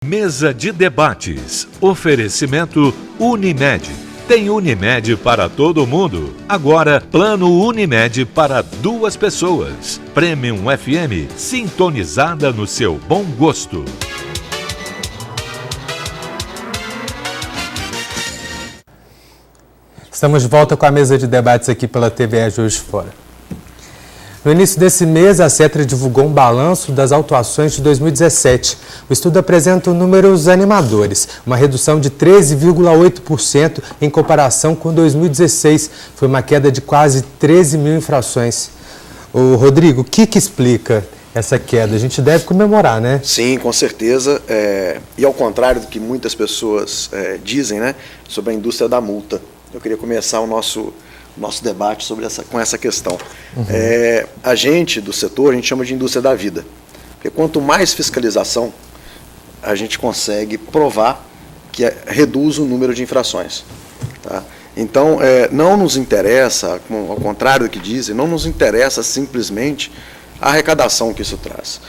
Mesa de debates. Oferecimento Unimed. Tem Unimed para todo mundo. Agora, plano Unimed para 2 pessoas. Premium FM, sintonizada no seu bom gosto. Estamos de volta com a mesa de debates aqui pela TVE Juiz de Fora. No início desse mês, a CETRA divulgou um balanço das autuações de 2017. O estudo apresenta números animadores, uma redução de 13,8% em comparação com 2016. Foi uma queda de quase 13 mil infrações. Ô, Rodrigo, o que explica essa queda? A gente deve comemorar, né? Sim, com certeza. E ao contrário do que muitas pessoas dizem, né, sobre a indústria da multa, eu queria começar o nosso debate com essa questão. A gente do setor, a gente chama de indústria da vida. Porque quanto mais fiscalização, a gente consegue provar que reduz o número de infrações. Tá? Então, não nos interessa, ao contrário do que dizem, não nos interessa simplesmente a arrecadação que isso traz.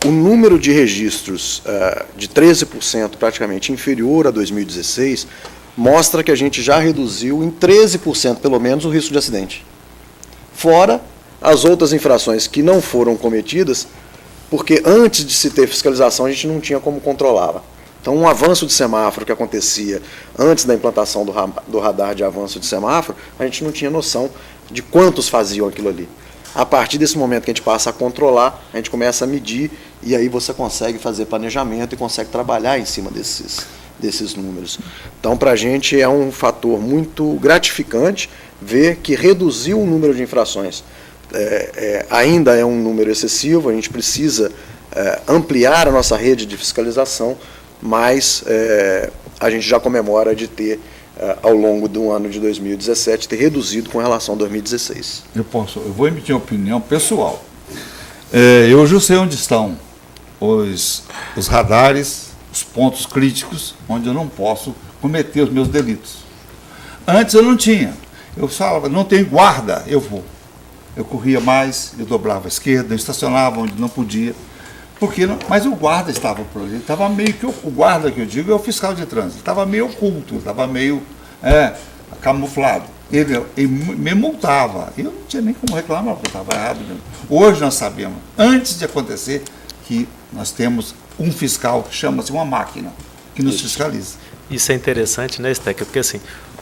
O número de registros de 13% praticamente inferior a 2016 mostra que a gente já reduziu em 13%, pelo menos, o risco de acidente. Fora as outras infrações que não foram cometidas, porque antes de se ter fiscalização, a gente não tinha como controlá-la. Então, um avanço de semáforo que acontecia antes da implantação do radar de avanço de semáforo, a gente não tinha noção de quantos faziam aquilo ali. A partir desse momento que a gente passa a controlar, a gente começa a medir, e aí você consegue fazer planejamento e consegue trabalhar em cima desses números. Então, para a gente é um fator muito gratificante ver que reduziu o número de infrações. Ainda é um número excessivo, a gente precisa ampliar a nossa rede de fiscalização, mas a gente já comemora de ter, ao longo do ano de 2017, ter reduzido com relação a 2016. Eu vou emitir uma opinião pessoal. Eu já sei onde estão os radares, os pontos críticos onde eu não posso cometer os meus delitos. Antes eu não tinha. Eu falava, não tem guarda, eu vou. Eu corria mais, eu dobrava a esquerda, eu estacionava onde não podia. Mas o guarda estava por ali, estava meio que, o guarda que eu digo é o fiscal de trânsito, estava meio oculto, estava meio camuflado. Ele me multava, eu não tinha nem como reclamar, porque estava errado mesmo. Hoje nós sabemos, antes de acontecer, que nós temos um fiscal que chama-se uma máquina, que nos fiscaliza. Isso é interessante, né, Stecker? Porque assim,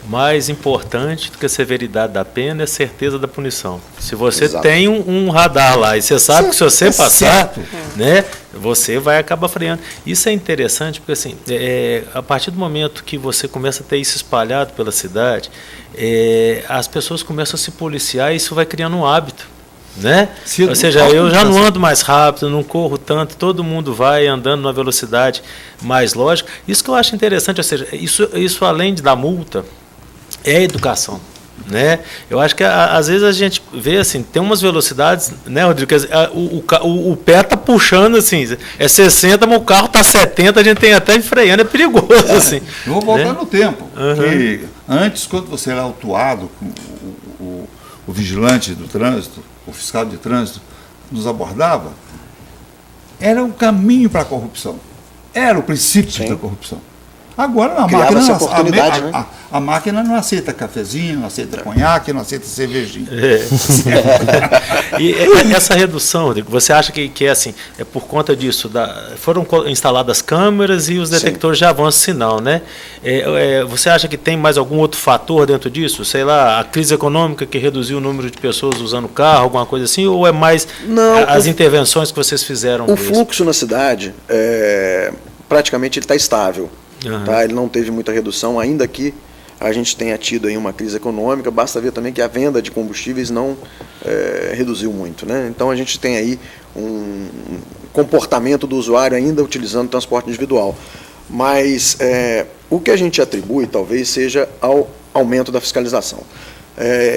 mais importante do que a severidade da pena é a certeza da punição. Se você tem um radar lá e você sabe que se você passar, né, você vai acabar freando. Isso é interessante porque assim, a partir do momento que você começa a ter isso espalhado pela cidade, as pessoas começam a se policiar e isso vai criando um hábito. Né? Ou seja, eu já não ando mais rápido, não corro tanto, todo mundo vai andando numa velocidade mais lógica. Isso que eu acho interessante, ou seja, isso além da multa, é educação. Né? Eu acho que às vezes a gente vê assim, tem umas velocidades, né, Rodrigo? O pé tá puxando assim, é 60, mas o carro tá 70, a gente tem até freando, é perigoso. Assim, eu vou voltar né? no tempo. Que antes, quando você era autuado com o vigilante do trânsito, o fiscal de trânsito nos abordava, era o caminho para a corrupção. Era o princípio da corrupção. Agora a máquina, a máquina não aceita cafezinho, não aceita conhaque, não aceita cervejinha. E essa redução, Rodrigo, você acha que é assim, é por conta disso, foram instaladas câmeras e os detectores de avanço sinal, né? Você acha que tem mais algum outro fator dentro disso? Sei lá, a crise econômica que reduziu o número de pessoas usando carro, alguma coisa assim, ou é mais as intervenções que vocês fizeram? O fluxo na cidade, praticamente ele está estável. Tá? Ele não teve muita redução, ainda que a gente tenha tido aí uma crise econômica, basta ver também que a venda de combustíveis não reduziu muito. Né? Então a gente tem aí um comportamento do usuário ainda utilizando o transporte individual. Mas o que a gente atribui talvez seja ao aumento da fiscalização.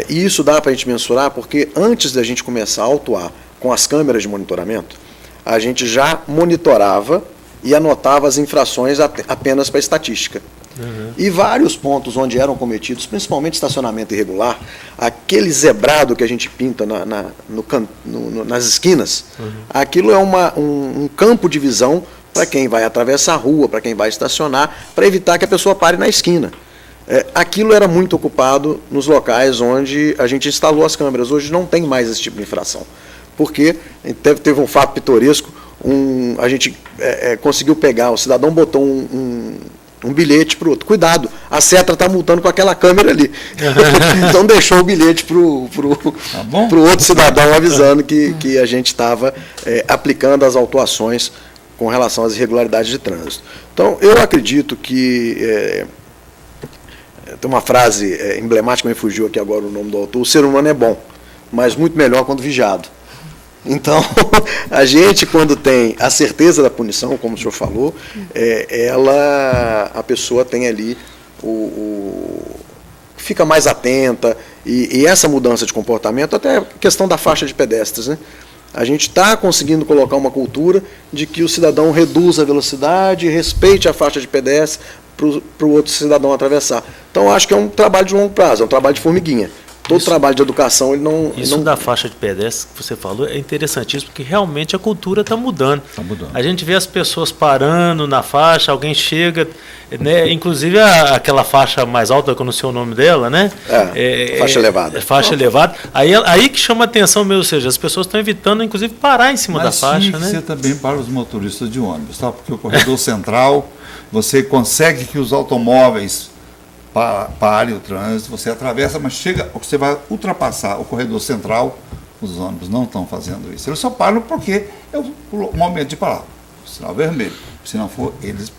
E isso dá para a gente mensurar porque antes da gente começar a autuar com as câmeras de monitoramento, a gente já monitorava e anotava as infrações apenas para estatística. E vários pontos onde eram cometidos, principalmente estacionamento irregular, aquele zebrado que a gente pinta nas esquinas, aquilo é um campo de visão para quem vai atravessar a rua, para quem vai estacionar, para evitar que a pessoa pare na esquina. Aquilo era muito ocupado nos locais onde a gente instalou as câmeras. Hoje não tem mais esse tipo de infração. Porque teve um fato pitoresco, a gente conseguiu pegar, o cidadão botou um bilhete para o outro. Cuidado, a Setra está multando com aquela câmera ali. Então deixou o bilhete para o outro cidadão avisando que a gente estava aplicando as autuações com relação às irregularidades de trânsito. Então, eu acredito que... tem uma frase emblemática, me fugiu aqui agora o nome do autor: o ser humano é bom, mas muito melhor quando vigiado. Então, a gente, quando tem a certeza da punição, como o senhor falou, a pessoa tem ali fica mais atenta, e essa mudança de comportamento, até a questão da faixa de pedestres, né? A gente está conseguindo colocar uma cultura de que o cidadão reduza a velocidade, respeite a faixa de pedestre para o outro cidadão atravessar. Então, acho que é um trabalho de longo prazo, é um trabalho de formiguinha. Todo trabalho de educação, ele não... Isso da faixa de pedestre que você falou é interessantíssimo, porque realmente a cultura está mudando. Está mudando. A gente vê as pessoas parando na faixa, alguém chega, né? Inclusive aquela faixa mais alta, que eu não sei o nome dela, né? Faixa elevada. Faixa elevada. Aí que chama a atenção mesmo, ou seja, as pessoas estão evitando, inclusive, parar em cima da faixa. Mas tinha que ser também para os motoristas de ônibus, tá? Porque o corredor central, você consegue que os automóveis pare o trânsito, você atravessa, mas você vai ultrapassar o corredor central, os ônibus não estão fazendo isso. Eles só param porque é o momento de parar, o sinal vermelho. Se não for, eles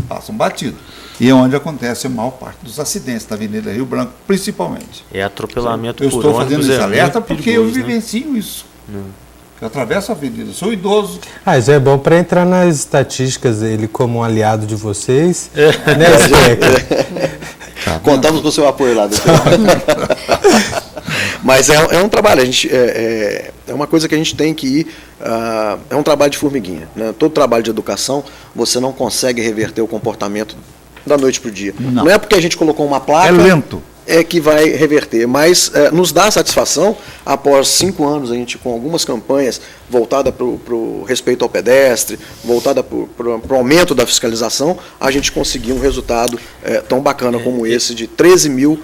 passam batido. E é onde acontece a maior parte dos acidentes na Avenida Rio Branco, principalmente. É atropelamento eu por estou fazendo esse alerta porque eu perigoso, vivencio isso. Eu atravesso a avenida, sou idoso. Já é bom para entrar nas estatísticas, ele como um aliado de vocês. Né, Steca? Contamos com o seu apoio lá. Mas é um trabalho, é uma coisa que a gente tem que ir, é um trabalho de formiguinha, né? Todo trabalho de educação, você não consegue reverter o comportamento da noite para o dia. Não é porque a gente colocou uma placa... É lento. Que vai reverter, mas nos dá satisfação, após 5 anos, a gente com algumas campanhas voltadas para o respeito ao pedestre, voltada para o aumento da fiscalização, a gente conseguiu um resultado tão bacana como esse, de 13 mil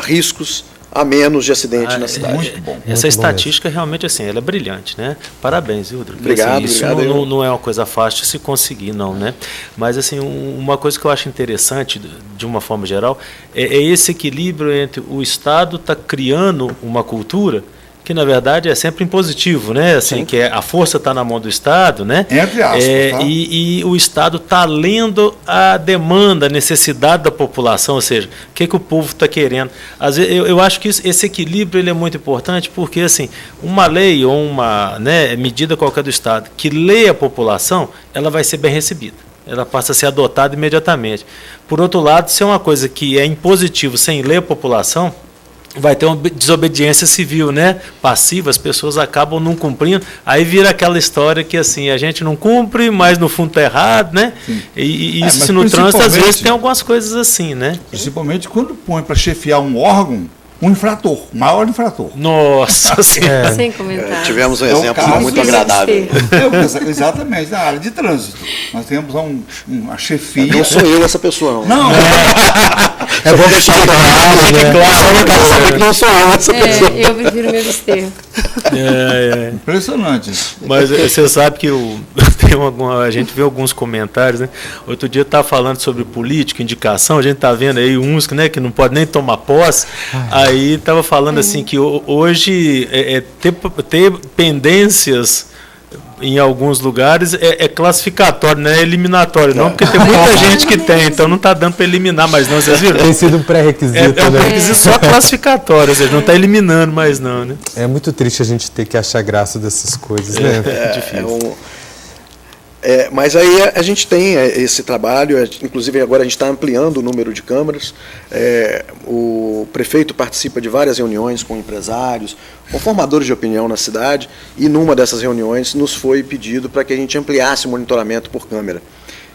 riscos a menos de acidente na cidade. Muito bom. Essa estatística realmente assim, ela é brilhante, né? Parabéns, Hildro. Obrigado, isso obrigado. Não é uma coisa fácil de se conseguir, não, né? Mas assim, uma coisa que eu acho interessante, de uma forma geral, é esse equilíbrio entre o Estado estar criando uma cultura que na verdade é sempre impositivo, né? Assim, que a força está na mão do Estado, né? Entre aspas, tá? E o Estado está lendo a demanda, a necessidade da população, ou seja, o que o povo está querendo. Às vezes, eu acho que esse equilíbrio ele é muito importante, porque assim, uma lei ou uma medida qualquer do Estado que lê a população, ela vai ser bem recebida. Ela passa a ser adotada imediatamente. Por outro lado, se é uma coisa que é impositivo sem ler a população, vai ter uma desobediência civil, né? Passiva, as pessoas acabam não cumprindo, aí vira aquela história que assim, a gente não cumpre, mas no fundo está errado, né? E isso se no trânsito às vezes tem algumas coisas assim, né? Principalmente quando põe para chefiar um órgão, um infrator, o maior infrator. Nossa Senhora. Sem comentários. Tivemos um exemplo muito agradável. Exatamente, na área de trânsito. Nós temos uma chefia. Não sou eu essa pessoa, não. Não, É bom deixar claro, né? Eu quero saber que não sou eu essa pessoa. Eu prefiro me abster. impressionante. Mas você sabe que a gente vê alguns comentários, né? Outro dia eu estava falando sobre política, indicação, a gente está vendo aí uns que não pode nem tomar posse. Aí estava falando assim que hoje ter pendências em alguns lugares é classificatório, não é eliminatório, não, porque tem muita gente que tem, então não está dando para eliminar mais não, vocês viram? Tem sido um pré-requisito. É um pré-requisito só classificatório, ou seja, não está eliminando mais não, né? É muito triste a gente ter que achar graça dessas coisas, né? Difícil. Mas aí a gente tem esse trabalho, inclusive agora a gente está ampliando o número de câmaras, o prefeito participa de várias reuniões com empresários, com formadores de opinião na cidade, e numa dessas reuniões nos foi pedido para que a gente ampliasse o monitoramento por câmera.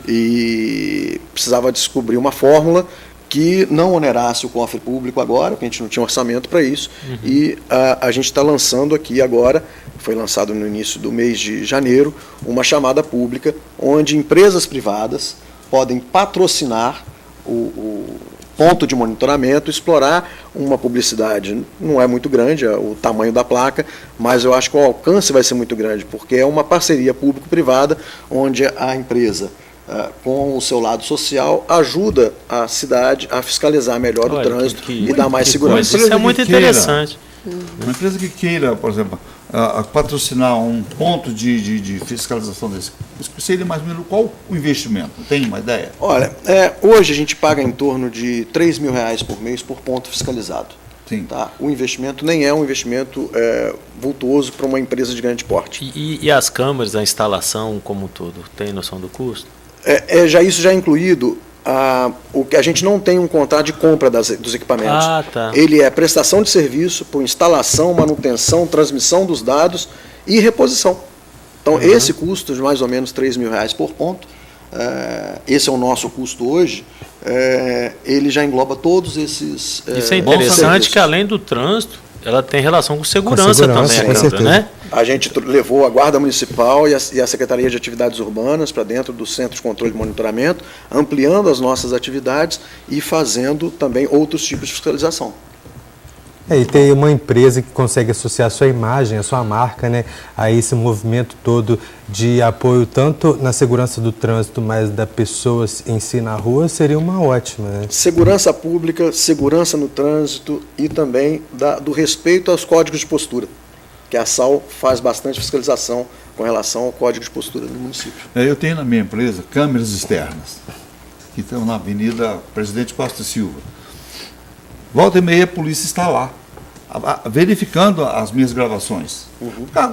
E precisava descobrir uma fórmula que não onerasse o cofre público agora, porque a gente não tinha orçamento para isso, e a gente está lançando aqui agora, foi lançado no início do mês de janeiro, uma chamada pública, onde empresas privadas podem patrocinar o ponto de monitoramento, explorar uma publicidade. Não é muito grande o tamanho da placa, mas eu acho que o alcance vai ser muito grande, porque é uma parceria público-privada, onde a empresa, com o seu lado social, ajuda a cidade a fiscalizar melhor o trânsito e dar mais segurança. Isso é muito interessante. Uma empresa que queira, por exemplo, patrocinar um ponto de fiscalização desse, seria mais ou menos qual o investimento? Tem uma ideia? Olha, hoje a gente paga em torno de R$3.000 por mês por ponto fiscalizado. Sim. Tá? O investimento nem é um investimento vultuoso para uma empresa de grande porte. E as câmeras, a instalação como um todo, tem noção do custo? Isso já é incluído. O que a gente não tem um contrato de compra dos equipamentos. Tá. Ele é prestação de serviço por instalação, manutenção, transmissão dos dados e reposição. Então, esse custo de mais ou menos R$3.000 por ponto, esse é o nosso custo hoje, ele já engloba todos esses Isso é interessante, que além do trânsito, ela tem relação com segurança também, com certeza. né? A gente levou a Guarda Municipal e a Secretaria de Atividades Urbanas para dentro do Centro de Controle e Monitoramento, ampliando as nossas atividades e fazendo também outros tipos de fiscalização. E tem uma empresa que consegue associar a sua imagem, a sua marca, né, a esse movimento todo de apoio tanto na segurança do trânsito, mas das pessoas em si na rua, seria uma ótima. Né? Segurança pública, segurança no trânsito e também do respeito aos códigos de postura, que a SAL faz bastante fiscalização com relação ao código de postura do município. Eu tenho na minha empresa câmeras externas, que estão na Avenida Presidente Costa Silva. Volta e meia a polícia está lá, verificando as minhas gravações.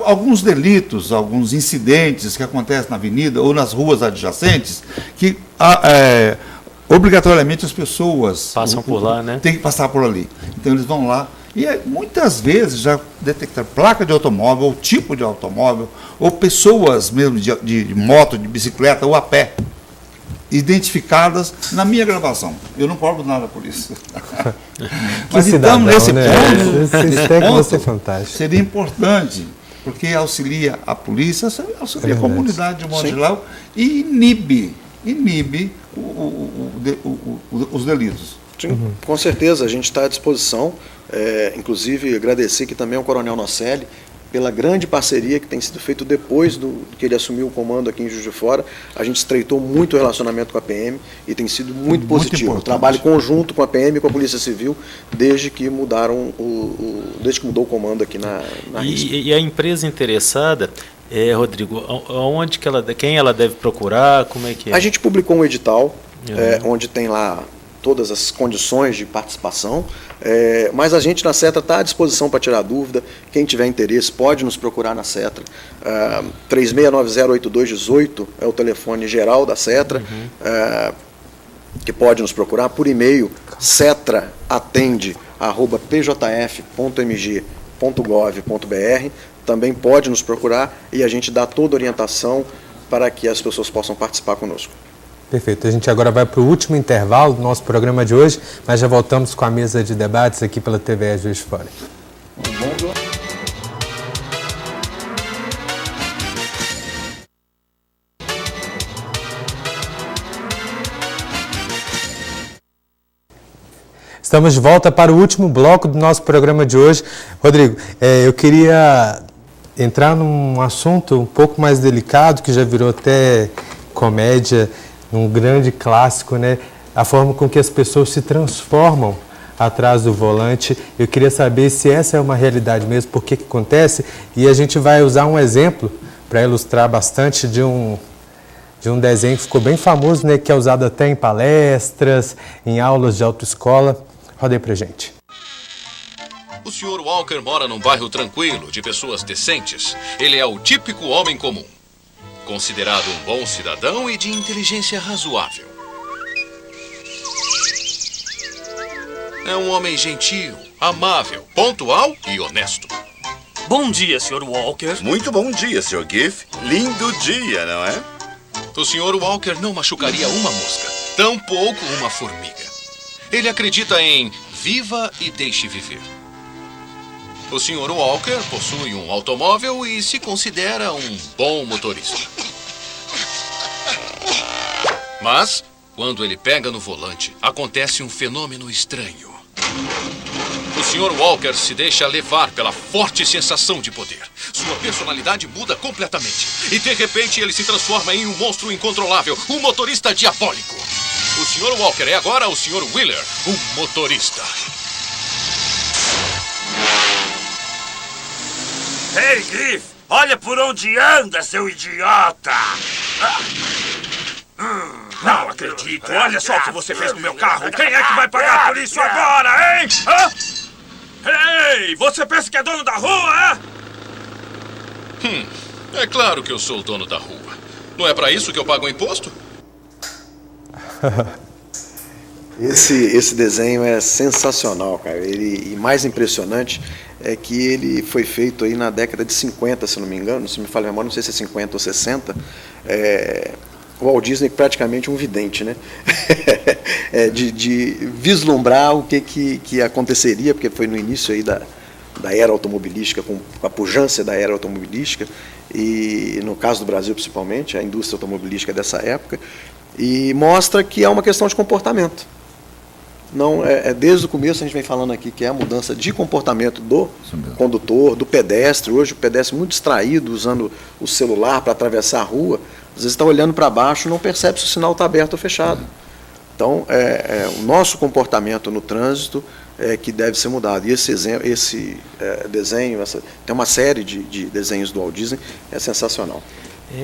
Alguns delitos, alguns incidentes que acontecem na avenida ou nas ruas adjacentes, que obrigatoriamente as pessoas passam por lá, né? Tem que passar por ali. Então eles vão lá e muitas vezes já detectaram placa de automóvel, ou tipo de automóvel, ou pessoas mesmo de moto, de bicicleta ou a pé, identificadas na minha gravação. Eu não cobro nada por isso. Mas cidadão, então, nesse né? ponto, é fantástico. seria importante, porque auxilia a polícia, auxilia a comunidade de modo geral e inibe os delitos. Sim, com certeza, a gente está à disposição. Inclusive, agradecer aqui também ao Coronel Nocelli pela grande parceria que tem sido feita depois que ele assumiu o comando aqui em Juiz de Fora. A gente estreitou muito o relacionamento com a PM e tem sido muito positivo. O trabalho conjunto com a PM e com a Polícia Civil desde que mudou o comando aqui na RISP. E a empresa interessada, Rodrigo, quem ela deve procurar? Como é que é? A gente publicou um edital onde tem lá todas as condições de participação, mas a gente na CETRA está à disposição para tirar dúvida. Quem tiver interesse pode nos procurar na CETRA. 36908218 é o telefone geral da CETRA, que pode nos procurar por e-mail, cetraatende@pjf.mg.gov.br. Também pode nos procurar e a gente dá toda a orientação para que as pessoas possam participar conosco. Perfeito. A gente agora vai para o último intervalo do nosso programa de hoje, mas já voltamos com a mesa de debates aqui pela TVE Juiz de Fora. Estamos de volta para o último bloco do nosso programa de hoje. Rodrigo, eu queria entrar num assunto um pouco mais delicado, que já virou até comédia, um grande clássico, né? A forma com que as pessoas se transformam atrás do volante. Eu queria saber se essa é uma realidade mesmo, por que acontece, e a gente vai usar um exemplo para ilustrar bastante de um desenho que ficou bem famoso, né? Que é usado até em palestras, em aulas de autoescola. Roda aí pra gente. O Sr. Walker mora num bairro tranquilo, de pessoas decentes. Ele é o típico homem comum, considerado um bom cidadão e de inteligência razoável. É um homem gentil, amável, pontual e honesto. Bom dia, Sr. Walker. Muito bom dia, Sr. Giff. Lindo dia, não é? O Sr. Walker não machucaria uma mosca, tampouco uma formiga. Ele acredita em viva e deixe viver. O Sr. Walker possui um automóvel e se considera um bom motorista. Mas, quando ele pega no volante, acontece um fenômeno estranho. O Sr. Walker se deixa levar pela forte sensação de poder. Sua personalidade muda completamente. E de repente ele se transforma em um monstro incontrolável, um motorista diabólico. O Sr. Walker é agora o Sr. Wheeler, um motorista. Ei, Griff, olha por onde anda, seu idiota! Não acredito. Olha só o que você fez com meu carro. Quem é que vai pagar por isso agora, hein? Hã? Ei, você pensa que é dono da rua, é? É claro que eu sou o dono da rua. Não é pra isso que eu pago o imposto? Esse desenho é sensacional, cara. E mais impressionante é que ele foi feito aí na década de 50, se não me engano. Se me falha a memória, não sei se é 50 ou 60. O Walt Disney praticamente um vidente, né? de vislumbrar o que aconteceria, porque foi no início aí da era automobilística, com a pujança da era automobilística, e no caso do Brasil principalmente, a indústria automobilística dessa época, e mostra que é uma questão de comportamento. Não, desde o começo a gente vem falando aqui que é a mudança de comportamento do condutor, do pedestre. Hoje o pedestre muito distraído, usando o celular para atravessar a rua, às vezes está olhando para baixo e não percebe se o sinal está aberto ou fechado. Então, o nosso comportamento no trânsito é que deve ser mudado. E esse desenho, tem uma série de desenhos do Walt Disney, é sensacional.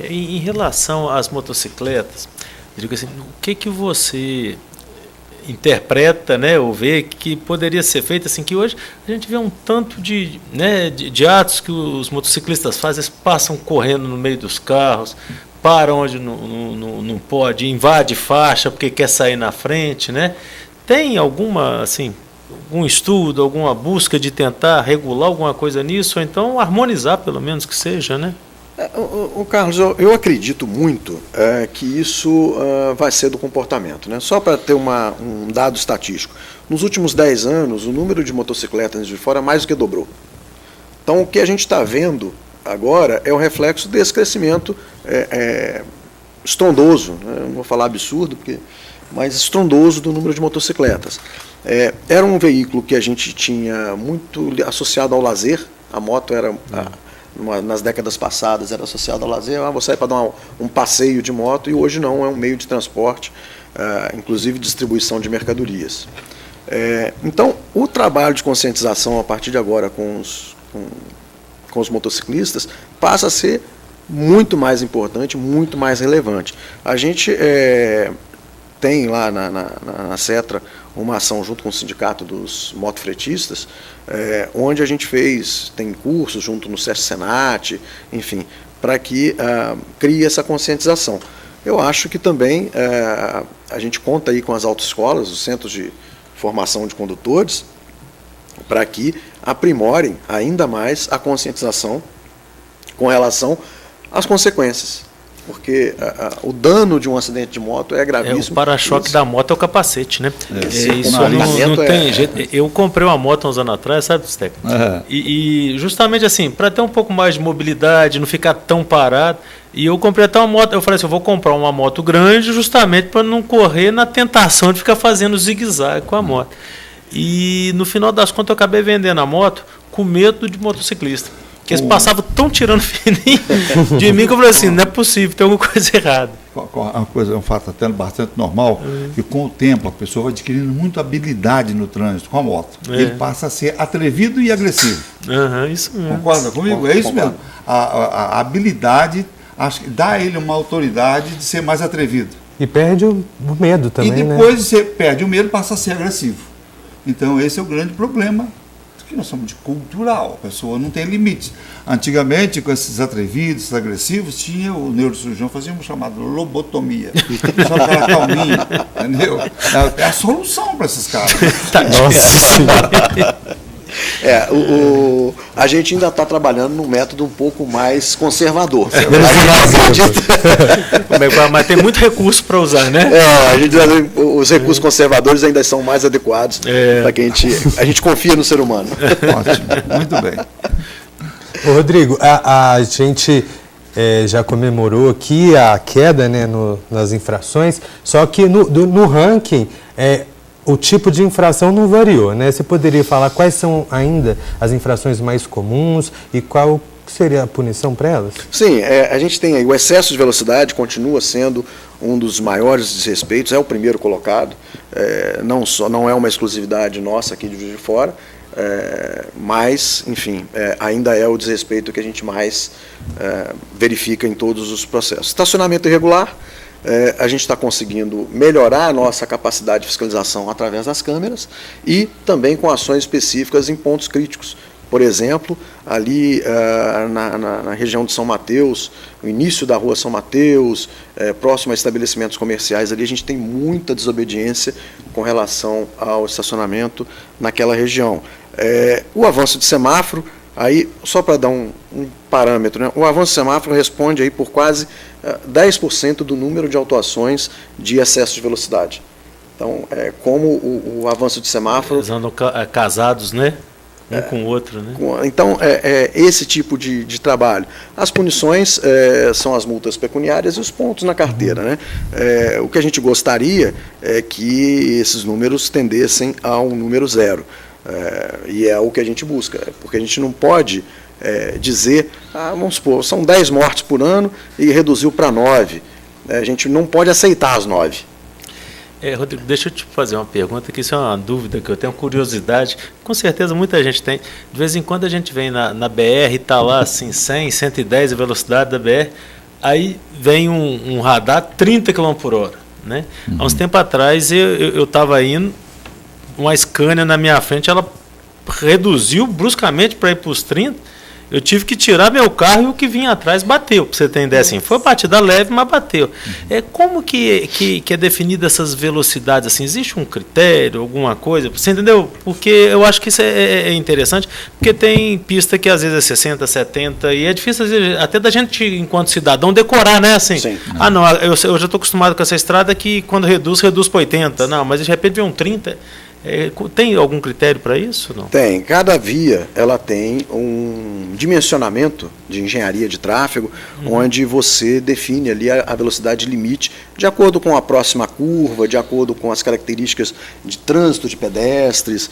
Em relação às motocicletas, eu digo assim, o que você interpreta, né, ou vê que poderia ser feito, assim, que hoje a gente vê um tanto de atos que os motociclistas fazem, eles passam correndo no meio dos carros, param onde não pode, invade faixa porque quer sair na frente, né? Tem alguma, assim, algum estudo, alguma busca de tentar regular alguma coisa nisso, ou então harmonizar, pelo menos que seja, né? Carlos, eu acredito muito que isso vai ser do comportamento, né? Só para ter um dado estatístico. Nos últimos 10 anos, o número de motocicletas de fora mais do que dobrou. Então, o que a gente está vendo agora é o reflexo desse crescimento estrondoso, né? Não vou falar absurdo, mas estrondoso do número de motocicletas. Era um veículo que a gente tinha muito associado ao lazer. A moto era... nas décadas passadas era associado ao lazer, vou sair para dar um passeio de moto, e hoje não, é um meio de transporte, inclusive distribuição de mercadorias. Então, o trabalho de conscientização a partir de agora com os motociclistas passa a ser muito mais importante, muito mais relevante. A gente tem lá na Cetra uma ação junto com o sindicato dos motofretistas, onde a gente tem cursos junto no SESC Senat, enfim, para que crie essa conscientização. Eu acho que também a gente conta aí com as autoescolas, os centros de formação de condutores, para que aprimorem ainda mais a conscientização com relação às consequências. Porque o dano de um acidente de moto é gravíssimo. O para-choque da moto é o capacete, né? Isso não tem jeito. Eu comprei uma moto há uns anos atrás, sabe, Steck? E justamente assim, para ter um pouco mais de mobilidade, não ficar tão parado. E eu comprei até uma moto, eu falei assim, eu vou comprar uma moto grande justamente para não correr na tentação de ficar fazendo zigue-zague com a moto. E no final das contas eu acabei vendendo a moto com medo de motociclista. Porque eles passavam tão tirando fininho de mim que eu falei assim, não é possível, tem alguma coisa errada. Um fato até bastante normal, que com o tempo a pessoa vai adquirindo muita habilidade no trânsito com a moto. Ele passa a ser atrevido e agressivo. Isso mesmo. Concorda comigo? É isso mesmo. A habilidade, acho que dá a ele uma autoridade de ser mais atrevido. E perde o medo também, né? E depois de você perde o medo, passa a ser agressivo. Então esse é o grande problema que nós somos de cultural, a pessoa não tem limites. Antigamente, com esses atrevidos, esses agressivos, tinha o neurocirurgião fazia um chamado lobotomia. Só aquela calminha, entendeu? É a solução para esses caras. Nossa. A gente ainda está trabalhando num método um pouco mais conservador. Mas tem muito recurso para usar, né? Os recursos conservadores ainda são mais adequados para que a gente confia no ser humano. Ótimo, muito bem. Ô, Rodrigo, a gente já comemorou aqui a queda, né, nas infrações, só que no ranking o tipo de infração não variou, né? Você poderia falar quais são ainda as infrações mais comuns e qual seria a punição para elas? Sim, a gente tem aí o excesso de velocidade, continua sendo um dos maiores desrespeitos, é o primeiro colocado, não é uma exclusividade nossa aqui de Juiz de Fora, mas, enfim, ainda é o desrespeito que a gente mais verifica em todos os processos. Estacionamento irregular, a gente está conseguindo melhorar a nossa capacidade de fiscalização através das câmeras e também com ações específicas em pontos críticos. Por exemplo, ali na região de São Mateus, no início da rua São Mateus, próximo a estabelecimentos comerciais, ali a gente tem muita desobediência com relação ao estacionamento naquela região. O avanço de semáforo, aí, só para dar um parâmetro, né, o avanço de semáforo responde aí por quase 10% do número de autuações de excesso de velocidade. Então, como o avanço de semáforo... Eles andam casados, né? Um com o outro, né? Então, esse tipo de trabalho. As punições são as multas pecuniárias e os pontos na carteira, né? O que a gente gostaria é que esses números tendessem a um número zero. E é o que a gente busca, porque a gente não pode dizer, vamos supor, são 10 mortes por ano e reduziu para 9. A gente não pode aceitar as 9. Rodrigo, deixa eu te fazer uma pergunta, que isso é uma dúvida que eu tenho, curiosidade, com certeza muita gente tem. De vez em quando a gente vem na BR e está lá assim, 100, 110 a velocidade da BR, aí vem um radar 30 km por hora. Né? Há uns tempos atrás eu estava indo, uma Scania na minha frente, ela reduziu bruscamente para ir para os 30, eu tive que tirar meu carro e o que vinha atrás bateu, para você ter ideia assim. Foi batida leve, mas bateu. Como que é definida essas velocidades? Assim, existe um critério, alguma coisa? Você entendeu? Porque eu acho que isso é interessante, porque tem pista que às vezes é 60, 70, e é difícil às vezes, até da gente, enquanto cidadão, decorar, né? Assim, não, eu já estou acostumado com essa estrada que quando reduz para 80. Não, mas de repente vem um 30. Tem algum critério para isso? Não? Tem. Cada via ela tem um dimensionamento de engenharia de tráfego, onde você define ali a velocidade limite de acordo com a próxima curva, de acordo com as características de trânsito de pedestres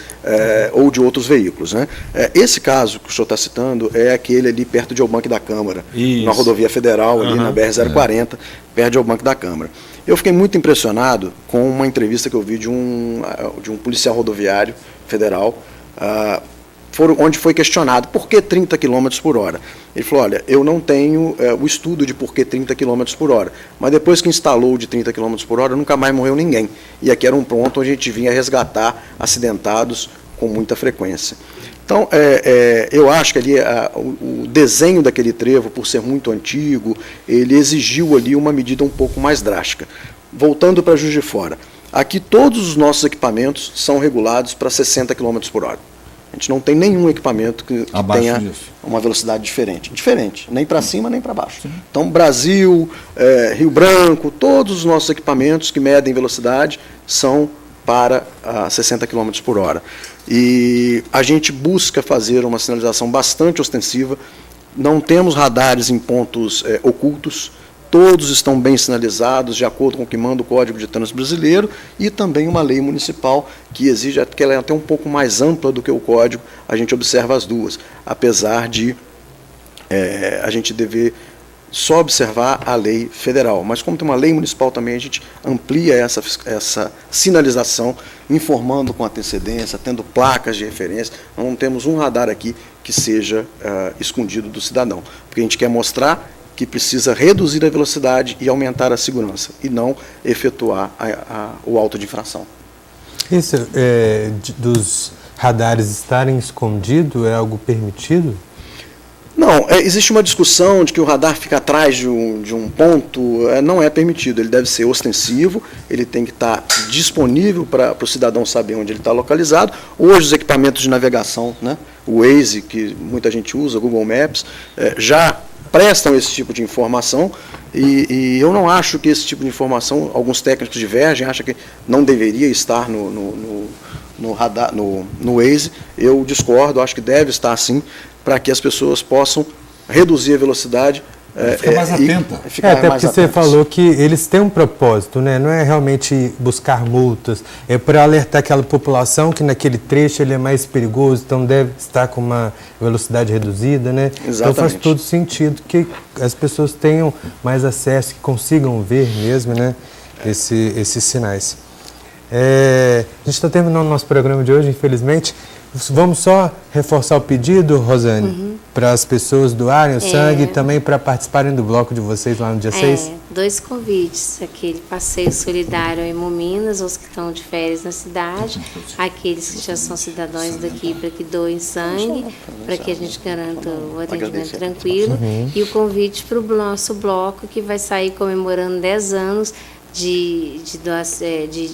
ou de outros veículos. Né? Esse caso que o senhor está citando é aquele ali perto de Eubank da Câmara, na rodovia federal, ali na BR-040, perto de Eubank da Câmara. Eu fiquei muito impressionado com uma entrevista que eu vi de um policial rodoviário federal, onde foi questionado por que 30 km por hora. Ele falou, olha, eu não tenho o estudo de por que 30 km por hora, mas depois que instalou o de 30 km por hora, nunca mais morreu ninguém. E aqui era um ponto onde a gente vinha resgatar acidentados com muita frequência. Então, eu acho que ali o desenho daquele trevo, por ser muito antigo, ele exigiu ali uma medida um pouco mais drástica. Voltando para Juiz de Fora, aqui todos os nossos equipamentos são regulados para 60 km por hora. A gente não tem nenhum equipamento que tenha uma velocidade diferente. Nem para cima, nem para baixo. Sim. Então, Brasil, Rio Branco, todos os nossos equipamentos que medem velocidade são para 60 km por hora. E a gente busca fazer uma sinalização bastante ostensiva. Não temos radares em pontos ocultos. Todos estão bem sinalizados, de acordo com o que manda o Código de Trânsito Brasileiro, e também uma lei municipal que exige, que ela é até um pouco mais ampla do que o Código, a gente observa as duas, apesar de a gente dever só observar a lei federal. Mas como tem uma lei municipal também, a gente amplia essa sinalização, informando com antecedência, tendo placas de referência. Não temos um radar aqui que seja escondido do cidadão, porque a gente quer mostrar que precisa reduzir a velocidade e aumentar a segurança, e não efetuar o auto de infração. Isso dos radares estarem escondidos é algo permitido? Não, existe uma discussão de que o radar fica atrás de um ponto, não é permitido, ele deve ser ostensivo, ele tem que estar disponível para o cidadão saber onde ele está localizado. Hoje os equipamentos de navegação, né, o Waze, que muita gente usa, o Google Maps, já prestam esse tipo de informação e eu não acho que esse tipo de informação, alguns técnicos divergem, acham que não deveria estar no radar, no Waze. Eu discordo, acho que deve estar sim, para que as pessoas possam reduzir a velocidade. Ficar mais atenta. Até porque você falou que eles têm um propósito, né? Não é realmente buscar multas, é para alertar aquela população que naquele trecho ele é mais perigoso, então deve estar com uma velocidade reduzida, né? Exatamente. Então faz todo sentido que as pessoas tenham mais acesso, que consigam ver mesmo, né? Esses sinais. A gente está terminando o nosso programa de hoje, infelizmente. Vamos só reforçar o pedido, Rosane, para as pessoas doarem o sangue e também para participarem do bloco de vocês lá no dia 6? 2 convites, aquele passeio solidário em Mominas, os que estão de férias na cidade, aqueles que já são cidadãos daqui para que doem sangue, para que a gente garanta o atendimento tranquilo, e o convite para o nosso bloco que vai sair comemorando 10 anos de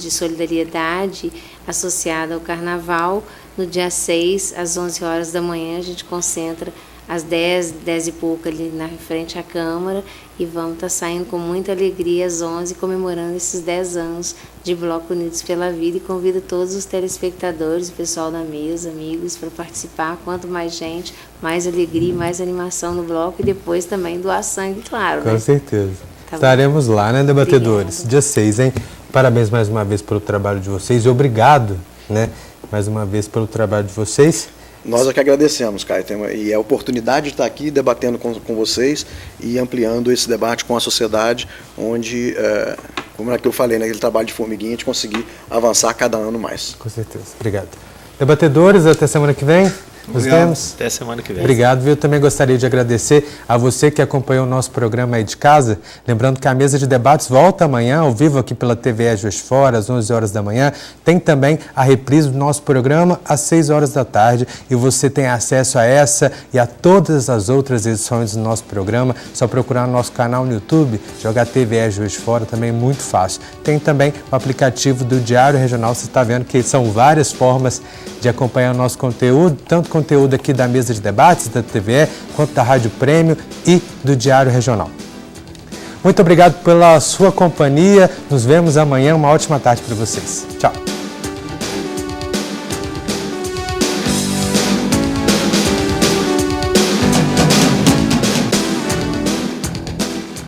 solidariedade associada ao Carnaval. No dia 6, às 11 horas da manhã, a gente concentra às 10 e pouco ali na frente à Câmara e vamos estar saindo com muita alegria às 11, comemorando esses 10 anos de Bloco Unidos pela Vida, e convido todos os telespectadores, o pessoal da mesa, amigos, para participar. Quanto mais gente, mais alegria, mais animação no bloco, e depois também doar sangue, claro. Com certeza. Tá, estaremos lá, né, debatedores? Obrigada. Dia 6, hein? Parabéns mais uma vez pelo trabalho de vocês e obrigado, né, mais uma vez pelo trabalho de vocês. Nós é que agradecemos, Caio, e a oportunidade de estar aqui debatendo com vocês e ampliando esse debate com a sociedade, onde, como é que eu falei, naquele trabalho de formiguinha, de conseguir avançar cada ano mais. Com certeza. Obrigado. Debatedores, até semana que vem. Nos vemos. Até semana que vem. Obrigado, viu? Eu também gostaria de agradecer a você que acompanhou o nosso programa aí de casa. Lembrando que a mesa de debates volta amanhã, ao vivo aqui pela TVE Juiz de Fora, às 11 horas da manhã. Tem também a reprise do nosso programa às 6 horas da tarde. E você tem acesso a essa e a todas as outras edições do nosso programa. Só procurar no nosso canal no YouTube, jogar TVE Juiz de Fora, também é muito fácil. Tem também o aplicativo do Diário Regional. Você está vendo que são várias formas de acompanhar o nosso conteúdo, tanto conteúdo aqui da mesa de debates da TVE, quanto da Rádio Prêmio e do Diário Regional. Muito obrigado pela sua companhia. Nos vemos amanhã. Uma ótima tarde para vocês. Tchau.